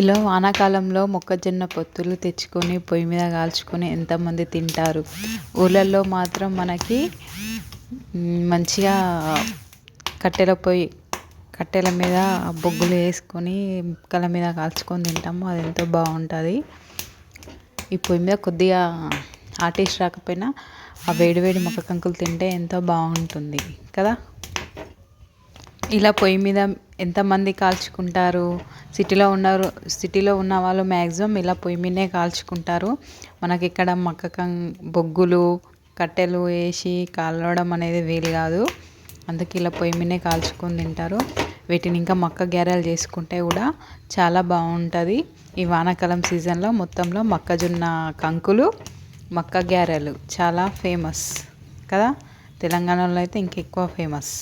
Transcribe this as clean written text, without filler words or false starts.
ఇలా వానాకాలంలో మొక్కజొన్న పొత్తులు తెచ్చుకొని పొయ్యి మీద కాల్చుకొని ఎంతమంది తింటారు. ఊళ్ళల్లో మాత్రం మనకి మంచిగా కట్టెల మీద బొగ్గులు వేసుకొని ముక్కల మీద కాల్చుకొని తింటాము. అది ఎంతో బాగుంటుంది. ఈ పొయ్యి మీద కొద్దిగా టేస్ట్ రాకపోయినా ఆ వేడి వేడి మొక్క కంకులు తింటే ఎంతో బాగుంటుంది కదా. ఇలా పొయ్యి మీద ఎంతమంది కాల్చుకుంటారు. సిటీలో ఉన్న వాళ్ళు మ్యాక్సిమం ఇలా పొయ్యి మీదనే కాల్చుకుంటారు. మనకి ఇక్కడ బొగ్గులు కట్టెలు వేసి కాలవడం అనేది వీలు కాదు. అందుకే ఇలా పొయ్యి మీదనే కాల్చుకొని తింటారు. వీటిని ఇంకా మక్క గారెలు చేసుకుంటే కూడా చాలా బాగుంటుంది. ఈ వానాకాలం సీజన్లో మొత్తంలో మొక్కజొన్న కంకులు మక్క గారెలు చాలా ఫేమస్ కదా. తెలంగాణలో అయితే ఇంకెక్కువ ఫేమస్.